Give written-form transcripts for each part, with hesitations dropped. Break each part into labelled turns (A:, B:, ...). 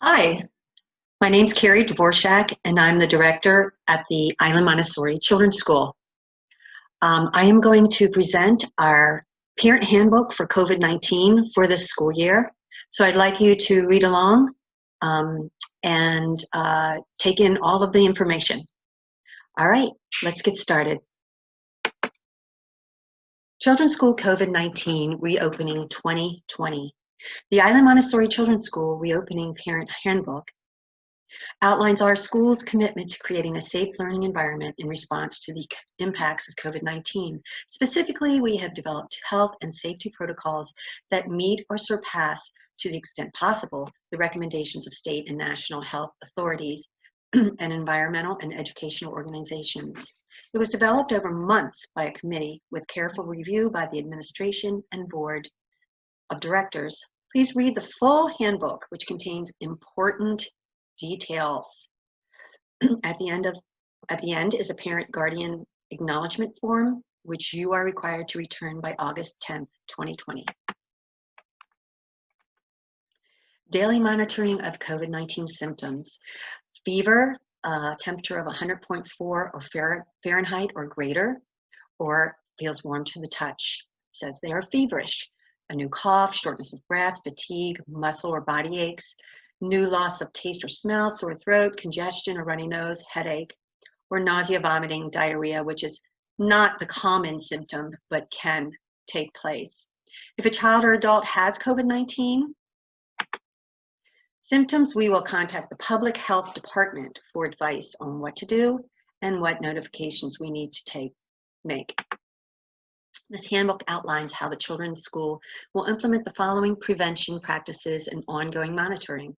A: Hi, my name's Carrie Dvorak, and I'm the director at the Island Montessori Children's School. I am going to present our parent handbook for COVID-19 for this school year. So I'd like you to read along and take in all of the information. All right, let's get started. Children's School COVID-19 Reopening 2020. The Island Montessori Children's School Reopening Parent Handbook outlines our school's commitment to creating a safe learning environment in response to the impacts of COVID-19. Specifically, we have developed health and safety protocols that meet or surpass, to the extent possible, the recommendations of state and national health authorities and environmental and educational organizations. It was developed over months by a committee with careful review by the administration and board of directors. Please read the full handbook, which contains important details. At the end is a parent guardian acknowledgement form, which you are required to return by August 10th, 2020. Daily monitoring of COVID-19 symptoms. Fever, temperature of 100.4 or Fahrenheit or greater, or feels warm to the touch. Says they are feverish. A new cough, shortness of breath, fatigue, muscle or body aches, new loss of taste or smell, sore throat, congestion or runny nose, headache, or nausea, vomiting, diarrhea, which is not the common symptom, but can take place. If a child or adult has COVID-19 symptoms, we will contact the public health department for advice on what to do and what notifications we need to make. This handbook outlines how the children's school will implement the following prevention practices and ongoing monitoring.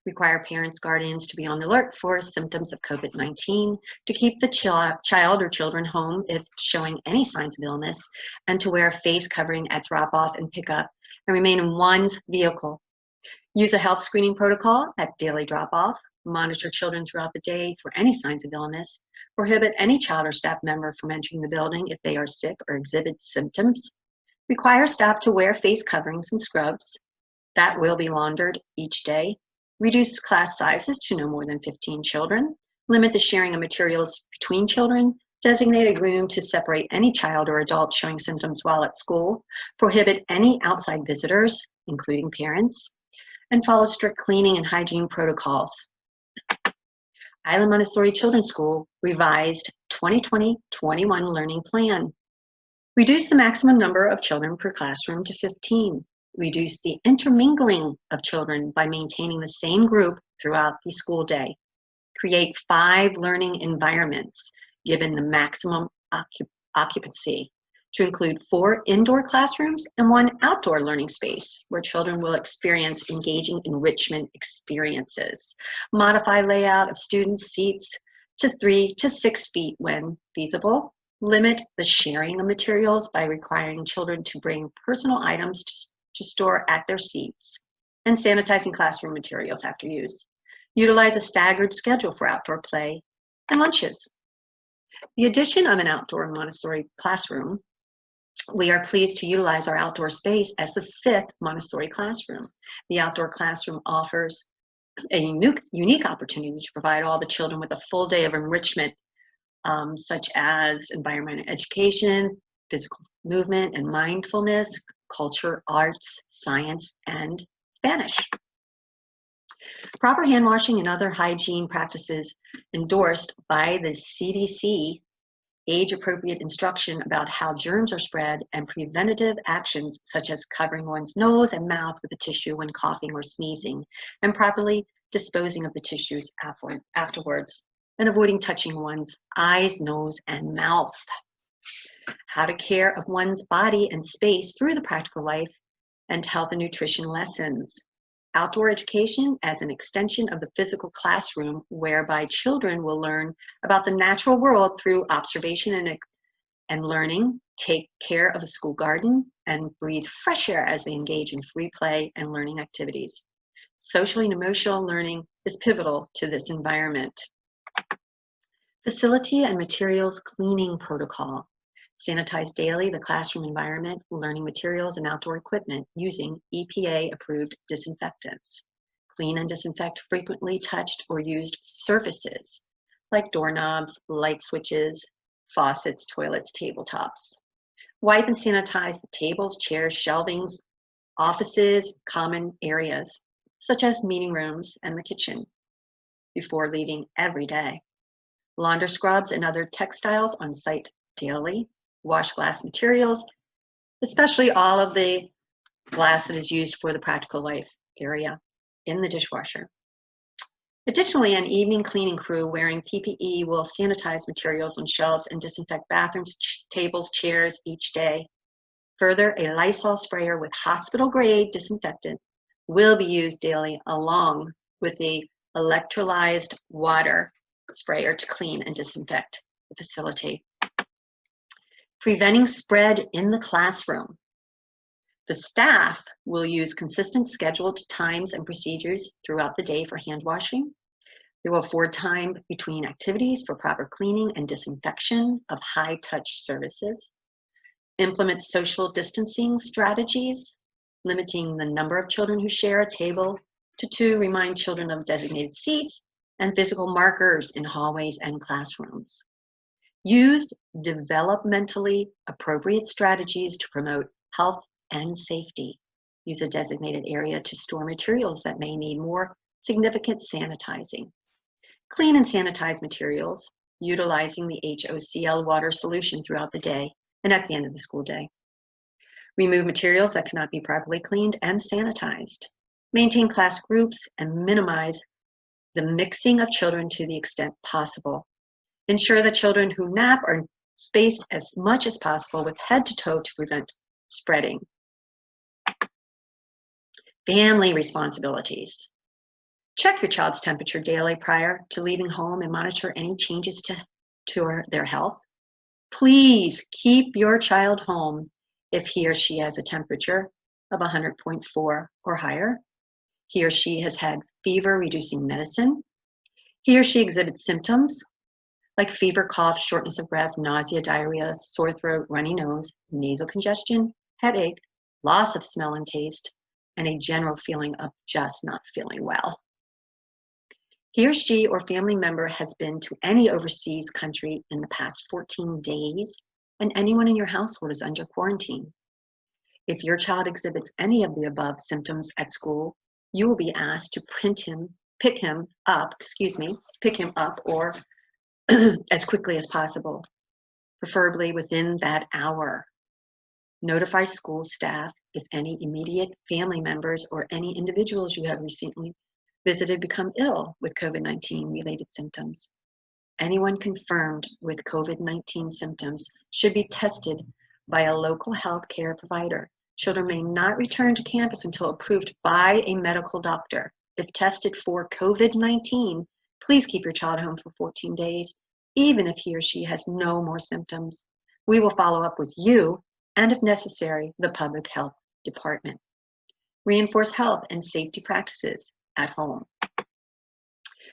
A: Require parents, guardians to be on the alert for symptoms of COVID-19, to keep the child or children home if showing any signs of illness, and to wear a face covering at drop-off and pickup, and remain in one's vehicle. Use a health screening protocol at daily drop-off, monitor children throughout the day for any signs of illness, prohibit any child or staff member from entering the building if they are sick or exhibit symptoms, require staff to wear face coverings and scrubs that will be laundered each day, reduce class sizes to no more than 15 children, limit the sharing of materials between children, designate a room to separate any child or adult showing symptoms while at school, prohibit any outside visitors, including parents, and follow strict cleaning and hygiene protocols. Island Montessori Children's School revised 2020-21 learning plan. Reduce the maximum number of children per classroom to 15. Reduce the intermingling of children by maintaining the same group throughout the school day. Create 5 learning environments given the maximum occupancy, to include 4 indoor classrooms and 1 outdoor learning space where children will experience engaging enrichment experiences. Modify layout of students' seats to 3 to 6 feet when feasible. Limit the sharing of materials by requiring children to bring personal items to store at their seats, and sanitizing classroom materials after use. Utilize a staggered schedule for outdoor play and lunches. The addition of an outdoor Montessori classroom, we are pleased to utilize our outdoor space as the 5th Montessori classroom. The outdoor classroom offers a unique opportunity to provide all the children with a full day of enrichment, such as environmental education, physical movement and mindfulness, culture, arts, science, and Spanish. Proper hand washing and other hygiene practices endorsed by the CDC, age-appropriate instruction about how germs are spread, and preventative actions such as covering one's nose and mouth with a tissue when coughing or sneezing, and properly disposing of the tissues afterwards, and avoiding touching one's eyes, nose, and mouth. How to care of one's body and space through the practical life and health and nutrition lessons. Outdoor education as an extension of the physical classroom, whereby children will learn about the natural world through observation and learning, take care of a school garden, and breathe fresh air as they engage in free play and learning activities. Social and emotional learning is pivotal to this environment. Facility and materials cleaning protocol. Sanitize daily the classroom environment, learning materials, and outdoor equipment using EPA-approved disinfectants. Clean and disinfect frequently touched or used surfaces like doorknobs, light switches, faucets, toilets, tabletops. Wipe and sanitize the tables, chairs, shelvings, offices, common areas, such as meeting rooms and the kitchen, before leaving every day. Launder scrubs and other textiles on site daily. Wash glass materials, especially all of the glass that is used for the practical life area, in the dishwasher. Additionally, an evening cleaning crew wearing PPE will sanitize materials on shelves and disinfect bathrooms, tables, chairs each day. Further, a Lysol sprayer with hospital-grade disinfectant will be used daily along with the electrolyzed water sprayer to clean and disinfect the facility. Preventing spread in the classroom. The staff will use consistent scheduled times and procedures throughout the day for hand washing. They will afford time between activities for proper cleaning and disinfection of high-touch services. Implement social distancing strategies, limiting the number of children who share a table to 2, remind children of designated seats and physical markers in hallways and classrooms. Use developmentally appropriate strategies to promote health and safety. Use a designated area to store materials that may need more significant sanitizing. Clean and sanitize materials, utilizing the HOCl water solution throughout the day and at the end of the school day. Remove materials that cannot be properly cleaned and sanitized. Maintain class groups and minimize the mixing of children to the extent possible. Ensure that children who nap are spaced as much as possible with head to toe to prevent spreading. Family responsibilities. Check your child's temperature daily prior to leaving home and monitor any changes to their health. Please keep your child home if he or she has a temperature of 100.4 or higher. He or she has had fever-reducing medicine. He or she exhibits symptoms like fever, cough, shortness of breath, nausea, diarrhea, sore throat, runny nose, nasal congestion, headache, loss of smell and taste, and a general feeling of just not feeling well. He or she or family member has been to any overseas country in the past 14 days, and anyone in your household is under quarantine. If your child exhibits any of the above symptoms at school, you will be asked to pick him up or as quickly as possible, preferably within that hour. Notify school staff if any immediate family members or any individuals you have recently visited become ill with COVID-19 related symptoms. Anyone confirmed with COVID-19 symptoms should be tested by a local health care provider. Children may not return to campus until approved by a medical doctor. If tested for COVID-19, please keep your child home for 14 days, even if he or she has no more symptoms. We will follow up with you and, if necessary, the public health department. Reinforce health and safety practices at home.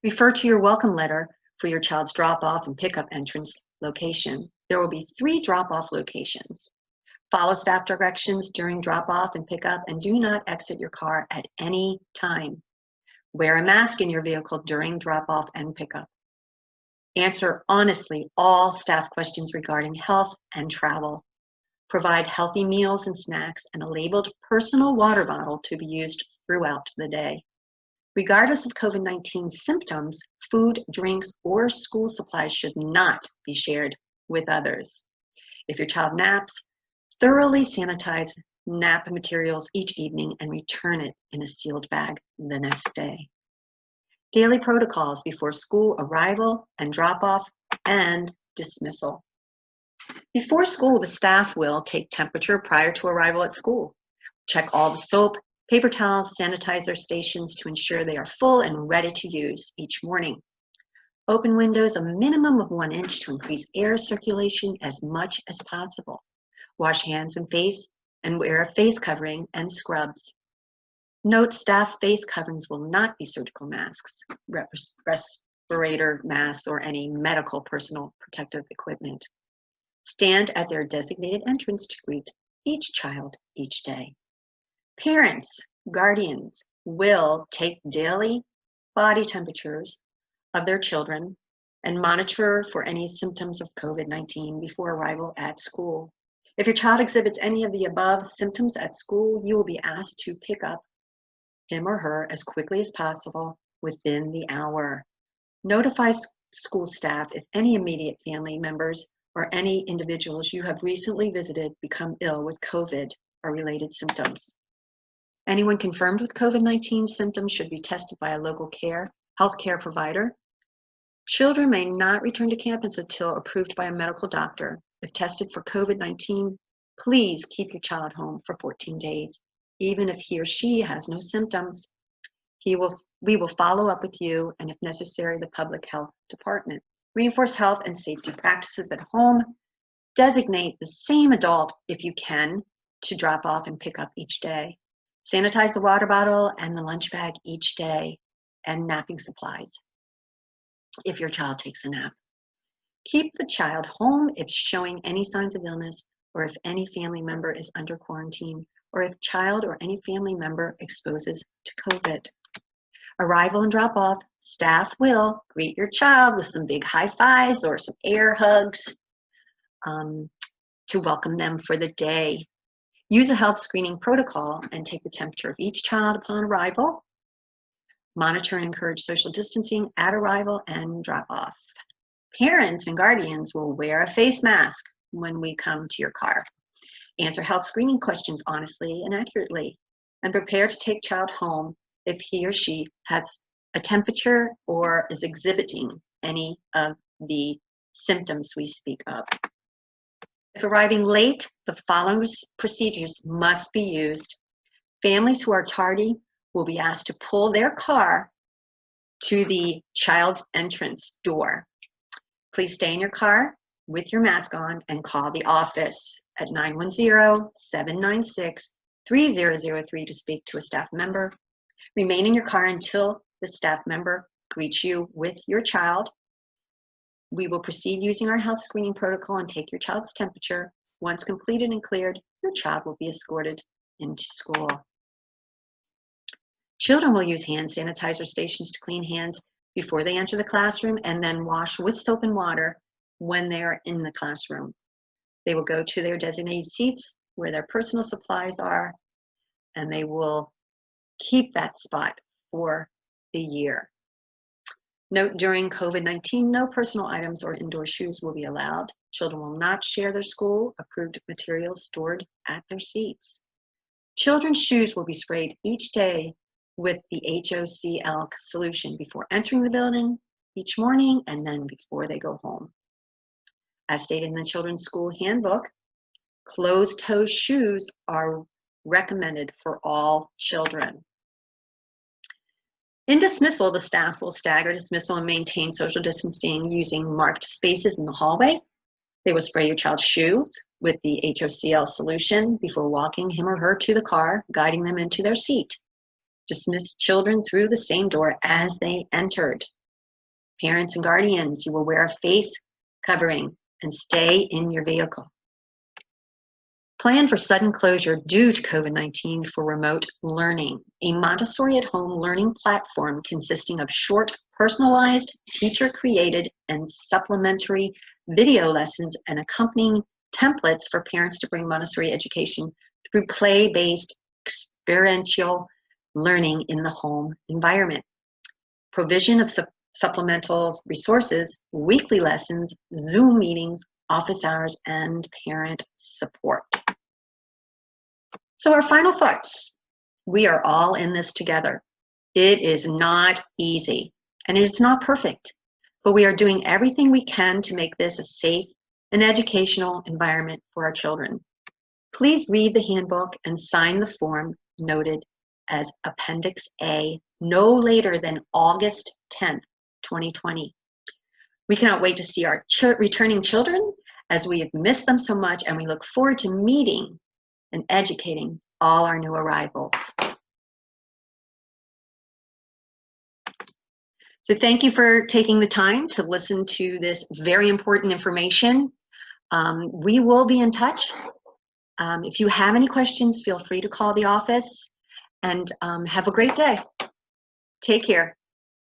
A: Refer to your welcome letter for your child's drop-off and pickup entrance location. There will be 3 drop-off locations. Follow staff directions during drop-off and pickup, and do not exit your car at any time. Wear a mask in your vehicle during drop-off and pickup. Answer honestly all staff questions regarding health and travel. Provide healthy meals and snacks and a labeled personal water bottle to be used throughout the day. Regardless of COVID-19 symptoms, food, drinks, or school supplies should not be shared with others. If your child naps, thoroughly sanitize nap materials each evening and return it in a sealed bag the next day. Daily protocols before school arrival and drop-off and dismissal. Before school, the staff will take temperature prior to arrival at school. Check all the soap, paper towels, sanitizer stations to ensure they are full and ready to use each morning. Open windows a minimum of 1 inch to increase air circulation as much as possible. Wash hands and face and wear a face covering and scrubs. Note staff face coverings will not be surgical masks, respirator masks, or any medical personal protective equipment. Stand at their designated entrance to greet each child each day. Parents, guardians, will take daily body temperatures of their children and monitor for any symptoms of COVID-19 before arrival at school. If your child exhibits any of the above symptoms at school, you will be asked to pick up him or her as quickly as possible within the hour. Notify school staff if any immediate family members or any individuals you have recently visited become ill with COVID or related symptoms. Anyone confirmed with COVID-19 symptoms should be tested by a local healthcare provider. Children may not return to campus until approved by a medical doctor. If tested for COVID-19, please keep your child home for 14 days. Even if he or she has no symptoms, we will follow up with you and, if necessary, the public health department. Reinforce health and safety practices at home. Designate the same adult, if you can, to drop off and pick up each day. Sanitize the water bottle and the lunch bag each day, and napping supplies if your child takes a nap. Keep the child home if showing any signs of illness, or if any family member is under quarantine, or if child or any family member exposes to COVID. Arrival and drop off, staff will greet your child with some big high fives or some air hugs to welcome them for the day. Use a health screening protocol and take the temperature of each child upon arrival. Monitor and encourage social distancing at arrival and drop off. Parents and guardians will wear a face mask when we come to your car. Answer health screening questions honestly and accurately, and prepare to take child home if he or she has a temperature or is exhibiting any of the symptoms we speak of. If arriving late, the following procedures must be used. Families who are tardy will be asked to pull their car to the child's entrance door. Please stay in your car with your mask on and call the office at 910-796-3003 to speak to a staff member. Remain in your car until the staff member greets you with your child. We will proceed using our health screening protocol and take your child's temperature. Once completed and cleared, your child will be escorted into school. Children will use hand sanitizer stations to clean hands before they enter the classroom, and then wash with soap and water when they are in the classroom. They will go to their designated seats where their personal supplies are, and they will keep that spot for the year. Note, during COVID-19, no personal items or indoor shoes will be allowed. Children will not share their school-approved materials stored at their seats. Children's shoes will be sprayed each day with the HOCl solution before entering the building each morning and then before they go home. As stated in the Children's School Handbook, closed-toe shoes are recommended for all children. In dismissal, the staff will stagger dismissal and maintain social distancing using marked spaces in the hallway. They will spray your child's shoes with the HOCl solution before walking him or her to the car, guiding them into their seat. Dismiss children through the same door as they entered. Parents and guardians, you will wear a face covering and stay in your vehicle. Plan for sudden closure due to COVID-19 for remote learning. A Montessori at-home learning platform consisting of short, personalized, teacher-created, and supplementary video lessons and accompanying templates for parents to bring Montessori education through play-based experiential learning in the home environment. Provision of supplemental resources, weekly lessons, Zoom meetings, office hours, and parent support. So our final thoughts. We are all in this together. It is not easy, and it's not perfect, but we are doing everything we can to make this a safe and educational environment for our children. Please read the handbook and sign the form noted as Appendix A no later than August 10th, 2020. We cannot wait to see our returning children, as we have missed them so much, and we look forward to meeting and educating all our new arrivals. So thank you for taking the time to listen to this very important information. We will be in touch. If you have any questions, feel free to call the office. and have a great day. Take care.